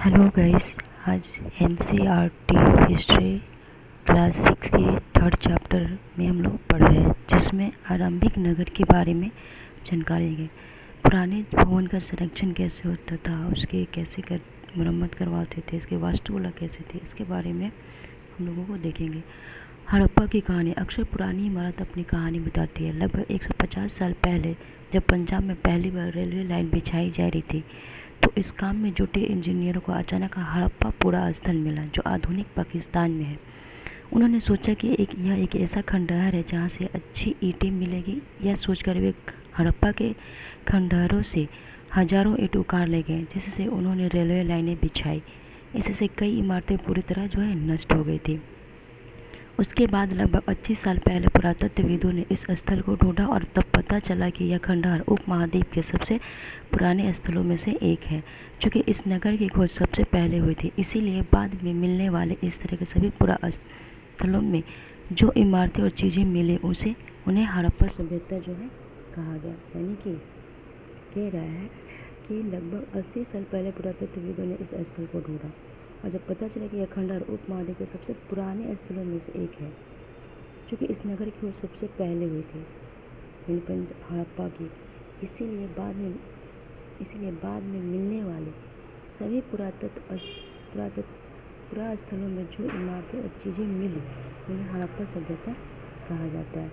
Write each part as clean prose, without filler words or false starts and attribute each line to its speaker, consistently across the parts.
Speaker 1: Hello guys. आज NCERT history class 6 के third chapter में हम लोग पढ़ रहे हैं, जिसमें आरंभिक नगर के बारे में जानकारी है। पुराने भवन का संरक्षण कैसे होता था, उसके कैसे मरम्मत करवाते थे, इसके वास्तुकला कैसे थी, इसके बारे में हम लोगों को देखेंगे। हड़प्पा की कहानी। अक्सर पुरानी इमारत अपनी कहानी बताती है। लगभग 150 साल पहले जब पंजाब में पहली बार रेलवे लाइन बिछाई जा रही थी, तो इस काम में जुटे इंजीनियरों को अचानक हड़प्पा पूरा स्थल मिला, जो आधुनिक पाकिस्तान में है। उन्होंने सोचा कि यह एक ऐसा खंडहर है जहाँ से अच्छी ईंटें मिलेगी। यह सोचकर वे हड़प्पा के खंडहरों से हजारों ईंट उखाड़ ले गए, जिससे उन्होंने रेलवे लाइनें बिछाई। इससे कई इमारतें पूरी तरह नष्ट हो गई थी। उसके बाद लगभग 25 साल पहले पुरातत्वविदों ने इस स्थल को ढूंढा और तब पता चला कि यह खंडहर उपमहाद्वीप के सबसे पुराने स्थलों में से एक है। चूँकि इस नगर की खोज सबसे पहले हुई थी, इसीलिए बाद में मिलने वाले इस तरह के सभी पुरास्थलों में जो इमारतें और चीज़ें मिली उन्हें हड़प्पा सभ्यता कहा गया। यानी कि कह रहा है कि लगभग 80 साल पहले पुरातत्वविदों ने इस स्थल को ढूंढा और जब पता चला कि यह खंडहर उपमहाद्वीप के सबसे पुराने स्थलों में से एक है। चूँकि इस नगर की खोज सबसे पहले हुई थी, हड़प्पा की, इसीलिए बाद में मिलने वाले सभी पुरास्थलों में जो इमारतें और चीज़ें मिली उन्हें हड़प्पा सभ्यता कहा जाता है।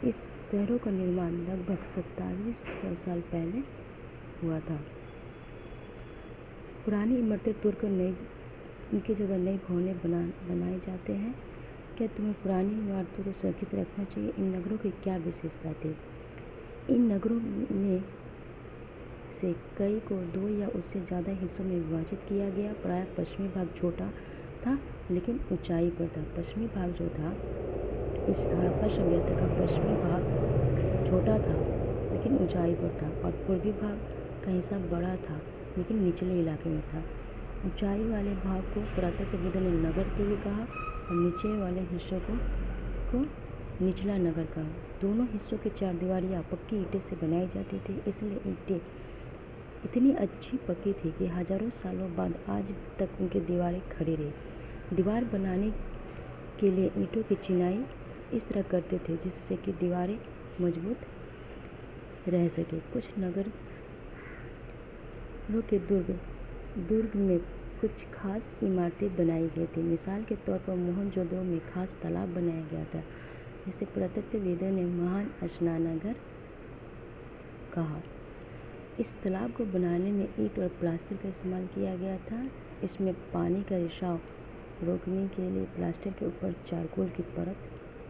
Speaker 1: इस शहरों का निर्माण लगभग 27 साल पहले हुआ था। पुरानी इमारतें तोड़कर उनकी जगह नए भवन बनाए जाते हैं। क्या तुम्हें पुरानी इमारतों को सुरक्षित रखना चाहिए? इन नगरों की क्या विशेषता थी? इन नगरों में से कई को 2 या उससे ज़्यादा हिस्सों में विभाजित किया गया। प्रायः पश्चिमी भाग छोटा था लेकिन ऊंचाई पर था। पश्चिमी भाग जो था, इस हड़प्पा सभ्यता का पश्चिमी भाग छोटा था लेकिन ऊंचाई पर था, और पूर्वी भाग का हिस्सा बड़ा था लेकिन निचले इलाके में था। ऊंचाई वाले भाग को पुरातत्वविदों ने नगर पूर्वी कहा और नीचे वाले हिस्सों को निचला नगर कहा। दोनों हिस्सों की चारदीवारियाँ पक्की ईंटें से बनाई जाती थी, इसलिए ईंटें इतनी अच्छी पक्की थी कि हजारों सालों बाद आज तक उनकी दीवारें खड़ी रही। दीवार बनाने के लिए ईंटों की चिनाई इस तरह करते थे जिससे कि दीवारें मजबूत रह सके। कुछ नगरों के दुर्ग में कुछ खास इमारतें बनाई गई थी। मिसाल के तौर पर मोहनजोदड़ो में खास तालाब बनाया गया था, जिसे पुरातत्वविदों ने महान स्नानागार कहा। इस तालाब को बनाने में ईंट और प्लास्टर का इस्तेमाल किया गया था। इसमें पानी का रिसाव रोकने के लिए प्लास्टर के ऊपर चारकोल की परत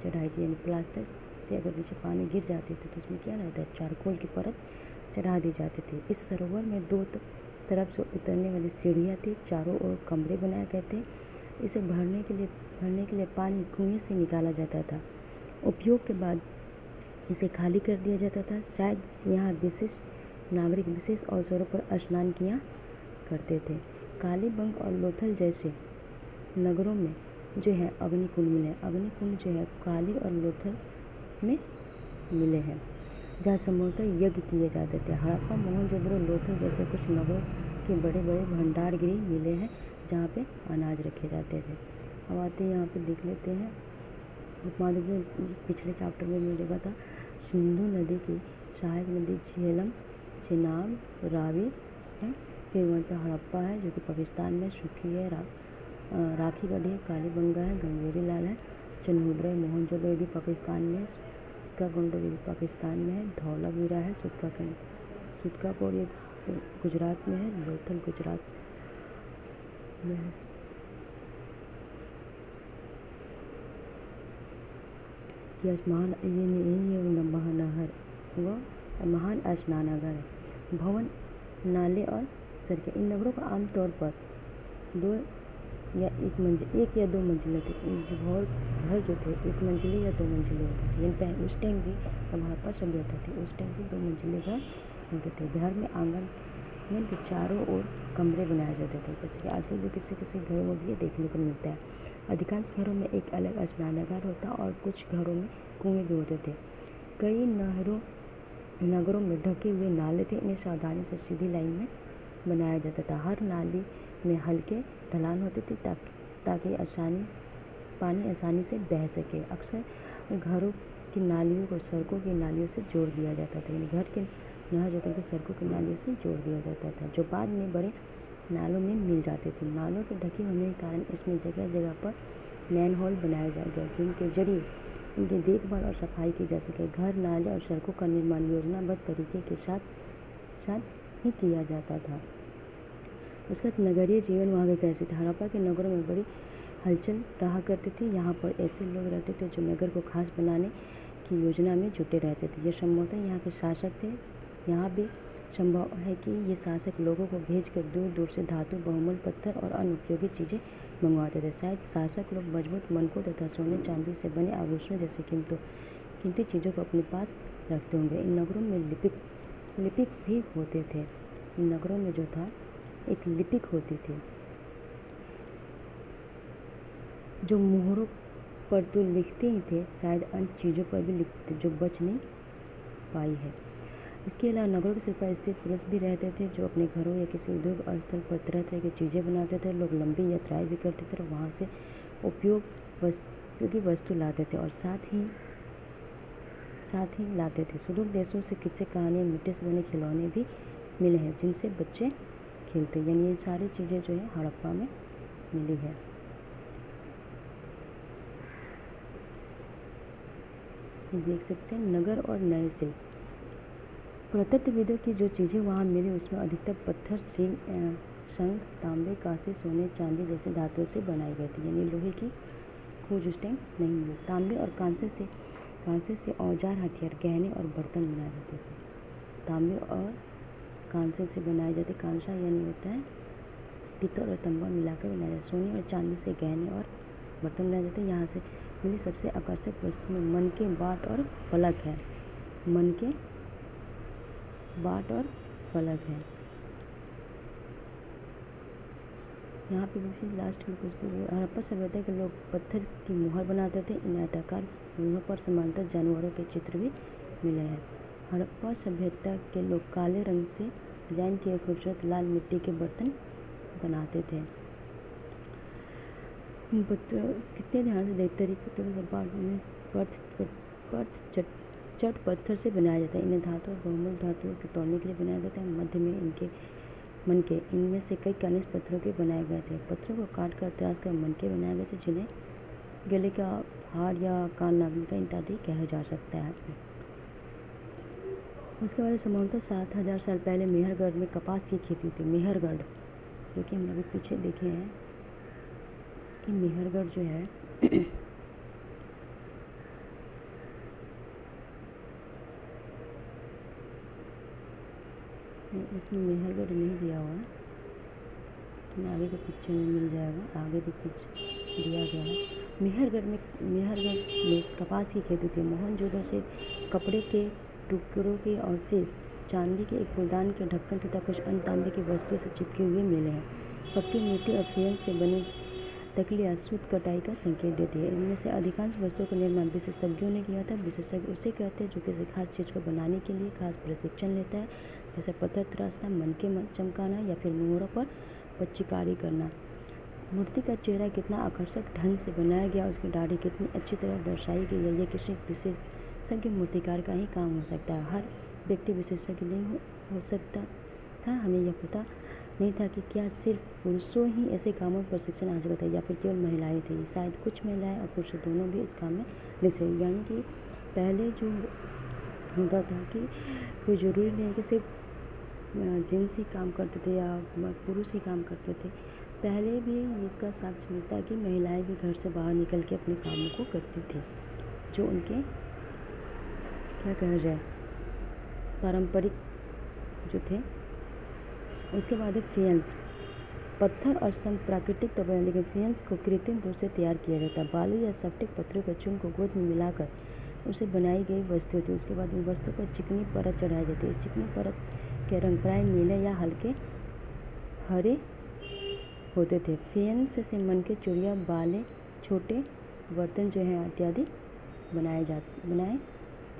Speaker 1: चढ़ाई थी। यानी प्लास्टर से अगर नीचे पानी गिर जाते थे तो उसमें क्या रहता है, चारकोल की परत चढ़ा दी जाती थी। इस सरोवर में 2 तरफ से उतरने वाली सीढ़ियाँ थी। चारों ओर कमरे बनाए गए थे। इसे भरने के लिए पानी कुएं से निकाला जाता था। उपयोग के बाद इसे खाली कर दिया जाता था। शायद यहाँ नागरिक विशेष अवसरों पर स्नान किया करते थे। कालीबंग और लोथल जैसे नगरों में जो है अग्निकुंड मिले हैं। अग्निकुंड जो है काली और लोथल में मिले हैं, जहाँ संभवतः यज्ञ किए जाते थे। हड़प्पा, मोहनजोदड़ो, लोथल जैसे कुछ नगरों के बड़े बड़े भंडारगृह मिले हैं जहाँ पे अनाज रखे जाते थे। अब आते हैं यहाँ पे देख लेते हैं। उपमहाद्वीप में पिछले चैप्टर में मिलेगा था सिंधु नदी की सहायक नदी झेलम, चेनाब, रावी है। फिर वहाँ पे हड़प्पा है जो कि पाकिस्तान में, सुखी है, राखी गढ़ी है, कालीबंगा है, गंगोरी लाल है, चनमुद्रा है, मोहनजोदड़ो भी पाकिस्तान में, सुटका गोंडोरी भी पाकिस्तान में है, धौलावीरा है, सुटकापुर ये गुजरात में है, लोथल गुजरात में है। महान स्नानागार है। भवन, नाले और सड़कें। इन नगरों का आमतौर पर 1 या 2 मंजिले थे। घर जो थे 1 मंजिले या 2 मंजिले होते थे। उस टाइम भी जब हड़प्पा सभ्यता थी उस टाइम भी 2 मंजिले घर होते थे। घर में आंगन के चारों ओर कमरे बनाए जाते थे, जैसे कि आजकल भी किसी घरों में भी देखने को मिलता है। अधिकांश घरों में एक अलग स्नानागार होता और कुछ घरों में कुएं भी होते थे। कई नगरों में ढके हुए नाले थे। इन्हें सावधानी से सीधी लाइन में बनाया जाता था। हर नाली में हल्के ढलान होती थी ताकि पानी आसानी से बह सके। अक्सर घरों की नालियों को सड़कों की नालियों से जोड़ दिया जाता था, यानी घर के नहर जो थे उनको सड़कों की नालियों से जोड़ दिया जाता था, जो बाद में बड़े नालों में मिल जाते थे। नालों के ढके होने के कारण इसमें जगह जगह पर मैन होल बनाया जा गया, जिनके जरिए इनकी देखभाल और सफाई की जा सके। घर, नाले और सड़कों का निर्माण योजनाबद्ध तरीके के साथ ही किया जाता था। उसके बाद नगरीय जीवन वहाँ के कैसे थे। हड़प्पा के नगरों में बड़ी हलचल रहा करती थी। यहाँ पर ऐसे लोग रहते थे जो नगर को खास बनाने की योजना में जुटे रहते थे। ये संभवतः यहाँ के शासक थे। यहाँ भी संभव है कि ये शासक लोगों को भेजकर दूर दूर से धातु, बहुमूल्य पत्थर और अन्य उपयोगी चीज़ें मंगवाते थे। शायद शासक लोग मजबूत मनकों तथा सोने चांदी से बने आभूषण जैसे कीमती चीज़ों को अपने पास रखते होंगे। इन नगरों में लिपिक भी होते थे। इन नगरों में जो था एक लिपिक होती थी जो मोहरों पर तो लिखते ही थे, शायद अन्य चीज़ों पर भी लिखते थे जो बच नहीं पाई है। इसके अलावा नगरों के सिर स्थित पुरुष भी रहते थे जो अपने घरों या किसी उद्योग स्थल पर तरह तरह की चीज़ें बनाते थे। लोग लंबी यात्राएं भी करते थे और वहाँ से उपयोगी वस्तु लाते थे और साथ ही लाते थे। सुदूर देशों से किस्से, कहानियाँ, मिट्टी से बने खिलौने भी मिले हैं जिनसे बच्चे खेलते, यानी ये सारी चीज़ें जो है हड़प्पा में मिली है। देख सकते हैं नगर और नए शिल्प। पुरातत्वविदों की जो चीज़ें वहाँ मिली उसमें अधिकतर पत्थर, शंख, तांबे, कांसे, सोने, चांदी जैसे धातुओं से बनाई गई थी, यानी लोहे की खोज उस टाइम नहीं मिली। तांबे और कांसे से औजार, हथियार, गहने और बर्तन बनाए जाते थे। तांबे और कांसे से बनाए जाते। कांसा यानी होता है पीतल और तांबा मिलाकर बनाया जाता। सोने और चांदी से गहने और बर्तन बनाए जाते हैं। यहाँ से मिली सबसे आकर्षक वस्तु में मनके, बाट और फलक है। मनके, बाट और फलक है। यहाँ पे लास्ट में कुछ हड़प्पा सभ्यता के लोग पत्थर की मुहर बनाते थे। इन आयताकार मुहरों पर समांतर जानवरों के चित्र भी मिले हैं। हड़प्पा सभ्यता के लोग काले रंग से डिजाइन किए खूबसूरत लाल मिट्टी के बर्तन बनाते थे। कितने ध्यान से देखते चट पत्थर से बनाया जाता है। इन्हें धातु और बहुमूल्य धातुओं के तोड़ने के लिए बनाया जाता है। मध्य में मनके, इनमें से कई खनिज पत्थरों के बनाए गए थे। पत्थरों को काट कर तराश कर मनके बनाए गए थे जिन्हें गले का हार या कान नागनी का इत्यादि कहा जा सकता है। उसके बाद संभवतः 7000 साल पहले मेहरगढ़ में कपास की खेती थी। मेहरगढ़ जो कि हम अभी पीछे देखे हैं कि मेहरगढ़ जो है इसमें मेहरगढ़ नहीं दिया हुआ है, लेकिन आगे के पिक्चर में मिल जाएगा। आगे भी कुछ दिया गया है। मेहरगढ़ में कपास की खेती थी। मोहनजोदड़ो से कपड़े के टुकड़ों के अवशेष, चांदी के एक फूलदान के ढक्कन तथा कुछ अन्य तांबे की वस्तुओं से चिपके हुए मिले हैं। पक्की मिट्टी और फेयर से बनी तकलियाँ शुद्ध कटाई का संकेत देती है। इनमें से अधिकांश वस्तुओं का निर्माण विशेषज्ञों ने किया था। विशेषज्ञ उसे कहते हैं जो किसी खास चीज़ को बनाने के लिए खास प्रशिक्षण लेता है, जैसे पत्थर तराशना, मनके चमकाना या फिर मोहरों पर चिकारी करना। मूर्ति का चेहरा कितना आकर्षक ढंग से बनाया गया, उसकी दाढ़ी कितनी अच्छी तरह दर्शाई गई है, यह किसी विशेषज्ञ मूर्तिकार का ही काम हो सकता है। हर व्यक्ति विशेषज्ञ नहीं हो सकता था। हमें यह पता नहीं था कि क्या सिर्फ पुरुषों ही ऐसे कामों पर प्रशिक्षण हासिल करते या फिर केवल महिलाएं थी। शायद कुछ महिलाएं और पुरुष दोनों भी इस काम में लिप्त थे। यानी कि पहले जो होता था कि कोई ज़रूरी नहीं कि सिर्फ जेंट्स ही काम करते थे या पुरुष ही काम करते थे। पहले भी इसका साक्ष्य मिलता है कि महिलाएं भी घर से बाहर निकल के अपने कामों को करती थी, जो उनके क्या कहा जाए पारंपरिक जो थे। उसके बाद है फेयंस। पत्थर और शंख प्राकृतिक तौर पर, लेकिन फेयंस को कृत्रिम रूप से तैयार किया जाता है। बालू या सफ्टिक पत्थरों के चूर्ण को गोंद में मिलाकर उसे बनाई गई वस्तु थी। उसके बाद उन वस्तु पर चिकनी परत चढ़ाई जाती है। इस चिकनी परत के रंग प्राय नीले या हल्के हरे होते थे। फेयंस से मनके, चूड़ियाँ, बाले, छोटे बर्तन जो हैं इत्यादि बनाए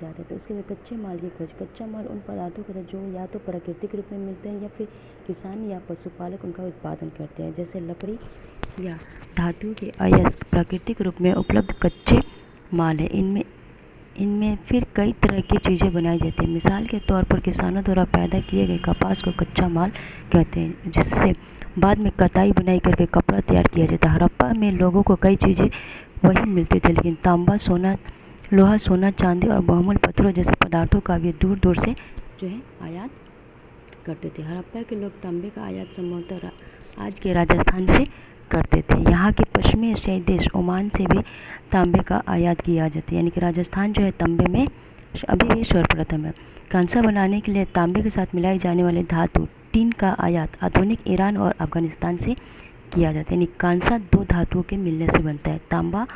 Speaker 1: करते आते हैं। तो उसके बाद कच्चे माल की खोज। कच्चा माल उन पदार्थों का था जो या तो प्राकृतिक रूप में मिलते हैं या फिर किसान या पशुपालक उनका उत्पादन करते हैं, जैसे लकड़ी या धातुओं के अयस्क प्राकृतिक रूप में उपलब्ध कच्चे माल है। इनमें फिर कई तरह की चीज़ें बनाई जाती हैं। मिसाल के तौर पर किसानों द्वारा पैदा किए गए कपास को कच्चा माल कहते हैं, जिससे बाद में कताई बुनाई करके कपड़ा तैयार किया जाता है। हड़प्पा में लोगों को कई चीज़ें वही मिलती थी, लेकिन तांबा, सोना, लोहा, सोना, चांदी और बहुमूल्य पत्थरों जैसे पदार्थों का भी दूर दूर से जो है आयात करते थे। हड़प्पा के लोग तांबे का आयात संभवतः आज के राजस्थान से करते थे। यहाँ के पश्चिमी एशियाई देश ओमान से भी तांबे का आयात किया जाता है, यानी कि राजस्थान जो है तांबे में अभी भी सर्वप्रथम है। कांसा बनाने के लिए तांबे के साथ मिलाई जाने वाली धातु टीन का आयात आधुनिक ईरान और अफगानिस्तान से किया जाता है। यानी कांसा दो धातुओं के मिलने से बनता है, तांबा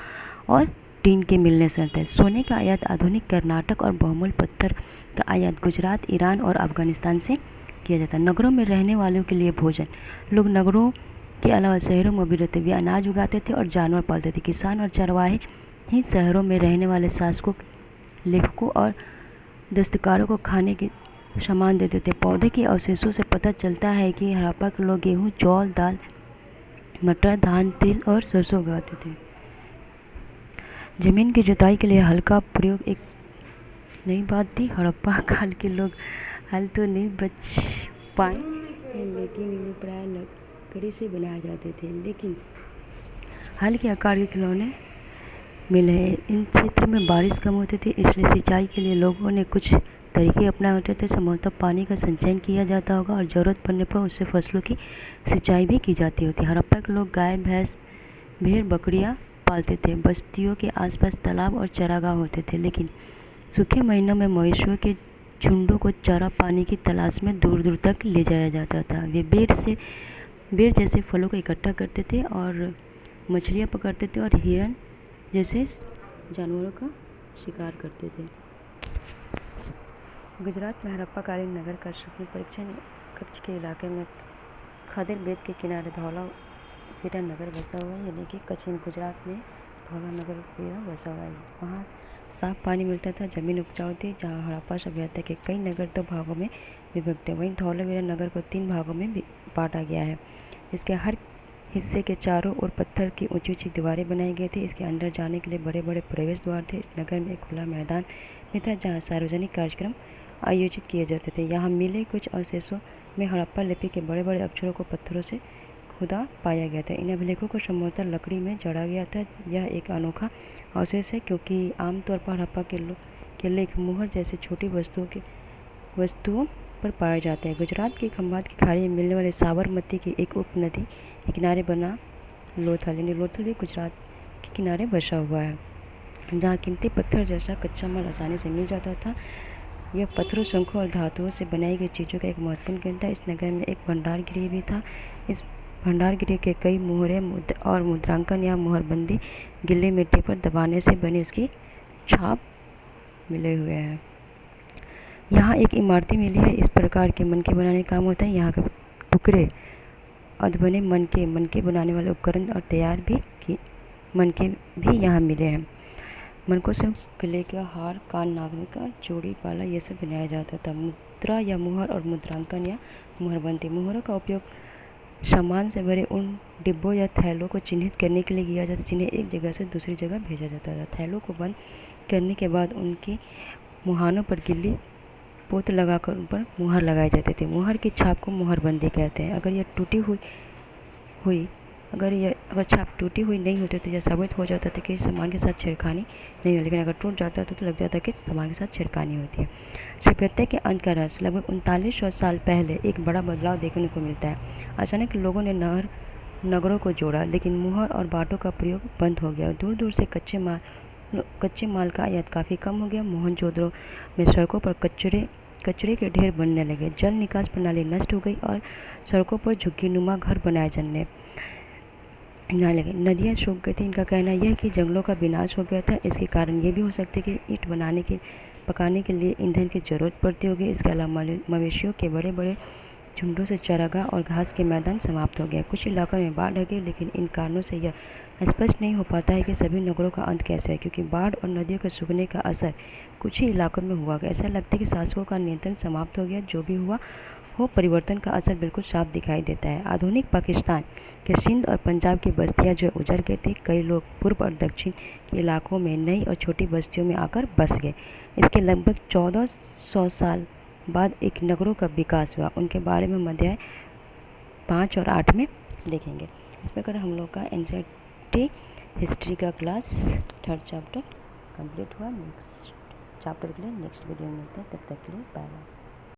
Speaker 1: और टीन के मिलने से बनता है। सोने का आयात आधुनिक कर्नाटक और बहुमूल्य पत्थर का आयात गुजरात, ईरान और अफगानिस्तान से किया जाता है। नगरों में रहने वालों के लिए भोजन। लोग नगरों के अलावा शहरों में भी रहते, वे अनाज उगाते थे और जानवर पालते थे। किसान और चरवाहे ही शहरों में रहने वाले शासकों, लेखकों और दस्तकारों को खाने के सामान देते थे। पौधे के अवशेषों से पता चलता है कि हड़प्पा के लोग गेहूँ, चौल, दाल, मटर, धान, तिल और सरसों उगाते थे। जमीन की जुताई के लिए हल का प्रयोग एक नई बात थी। हड़प्पा काल के लोग हल तो नहीं बच पाए, लेकिन ये प्राय लकड़ी से बनाए जाते थे, लेकिन हल के आकार के खिलौने मिले हैं। इन क्षेत्र में बारिश कम होती थी, इसलिए सिंचाई के लिए लोगों ने कुछ तरीके अपनाए होते थे। संभवतः पानी का संचयन किया जाता होगा और ज़रूरत पड़ने पर उससे फसलों की सिंचाई भी की जाती होती। हड़प्पा के लोग गाय, भैंस, भेड़, बकरियाँ पालते थे। बस्तियों के आसपास तालाब और चरागाह होते थे, लेकिन सूखे महीनों में मवेशियों के झुंडों को चारा पानी की तलाश में दूर दूर तक ले जाया जाता था। वे बेर जैसे फलों को इकट्ठा करते थे और मछलियाँ पकड़ते थे और हिरन जैसे जानवरों का शिकार करते थे। गुजरात में हड़प्पाकालीन नगर का स्वप्न परीक्षण कच्छ के इलाके में खदर बेट के किनारे धौलावीरा नगर बसा हुआ है, यानी कि कच्छ गुजरात में धौला नगर बसा हुआ है। वहाँ साफ पानी मिलता था, जमीन उपजाऊ थी। जहाँ हड़प्पा सभ्यता के कई नगर 2 भागों में विभक्त है। वहीं धौलावीरा नगर को 3 भागों में बांटा गया है। इसके हर हिस्से के चारों ओर पत्थर की ऊंची ऊंची दीवारें बनाई गई थी। इसके अंदर जाने के लिए बड़े बड़े प्रवेश द्वार थे। नगर में एक खुला मैदान भी था जहाँ सार्वजनिक कार्यक्रम आयोजित किए जाते थे। यहाँ मिले कुछ अवशेषों में हड़प्पा लिपि के बड़े बड़े अक्षरों को पत्थरों से खुदा पाया गया था। इन अभिलेखों को संभवतः लकड़ी में जड़ा गया था। यह एक अनोखा अवशेष है क्योंकि आमतौर पर हड़प्पा के लेख मुहर जैसी छोटी वस्तुओं पर पाए जाते हैं। गुजरात की खंभात की खाड़ी में मिलने वाले साबरमती की एक उपनदी के किनारे बना लोथल, यानी लोथल भी गुजरात के किनारे बसा हुआ है, जहाँ कीमती पत्थर जैसा कच्चा माल आसानी से मिल जाता था। यह पत्थरों, शंखों और धातुओं से बनाई गई चीज़ों का एक महत्वपूर्ण केंद्र था। इस नगर में एक भंडार गृह भी था। इस भंडार गृह के कई मोहरें और मुद्रांकन या मोहरबंदी गीली मिट्टी पर दबाने से बनी उसकी छाप मिले हुए हैं। यहाँ एक इमारती मिली है। इस प्रकार के मनके बनाने का काम होता है। यहाँ के टुकड़े अधबने मनके बनाने वाले उपकरण और तैयार भी मनके भी यहाँ मिले हैं। मनकों से गले का हार, कान, नागने का चूड़ी, बाला ये सब बनाया जाता था। मुद्रा या मुहर और मुद्रांकन या मुहरबंदी। मुहरों का उपयोग सामान से भरे उन डिब्बों या थैलों को चिन्हित करने के लिए किया जाता, जिन्हें एक जगह से दूसरी जगह भेजा जाता था। थैलों को बंद करने के बाद उनके मुहानों पर गिल्ली पोत लगाकर उन पर मुहर लगाए जाते थे। मुहर की छाप को मुहरबंदी कहते हैं। अगर छाप टूटी हुई नहीं होती तो यह साबित हो जाता था कि सामान के साथ छेड़खानी नहीं हुई, लेकिन अगर टूट जाता तो लग जाता कि सामान के साथ छेड़खानी होती है। सभ्यता के अंत का रहस्य। लगभग 3900 साल पहले एक बड़ा बदलाव देखने को मिलता है। अचानक लोगों ने नगरों को जोड़ा, लेकिन मुहर और बाटों का प्रयोग बंद हो गया। दूर दूर से कच्चे माल का आयात काफ़ी कम हो गया। मोहनजोदड़ो में सड़कों पर कचरे के ढेर बनने लगे। जल निकास प्रणाली नष्ट हो गई और सड़कों पर झुग्गीनुमा घर बनाए जाने लगे। नदियाँ सूख गई थी। इनका कहना यह है कि जंगलों का विनाश हो गया था। इसके कारण ये भी हो सकते कि ईंट पकाने के लिए ईंधन की जरूरत पड़ती होगी। इसके अलावा मवेशियों के बड़े बड़े झुंडों से चारागाह और घास के मैदान समाप्त हो गए। कुछ इलाकों में बाढ़ आ गई, लेकिन इन कारणों से यह स्पष्ट नहीं हो पाता है कि सभी नगरों का अंत कैसे है, क्योंकि बाढ़ और नदियों के सूखने का असर कुछ ही इलाकों में हुआ। ऐसा लगता है कि शासकों का नियंत्रण समाप्त हो गया। जो भी हुआ हो, परिवर्तन का असर बिल्कुल साफ दिखाई देता है। आधुनिक पाकिस्तान के सिंध और पंजाब की बस्तियां जो उजड़ गई थी, कई लोग पूर्व और दक्षिण के इलाकों में नई और छोटी बस्तियों में आकर बस गए। इसके लगभग 1400 साल बाद एक नगरों का विकास हुआ। उनके बारे में हम अध्याय 5 और 8 में देखेंगे। इस प्रकार हम लोग का एनसीईआरटी हिस्ट्री का क्लास 3rd चैप्टर कंप्लीट हुआ। नेक्स्ट चैप्टर के लिए नेक्स्ट वीडियो में मिलते हैं। तब तक के लिए बाय बाय।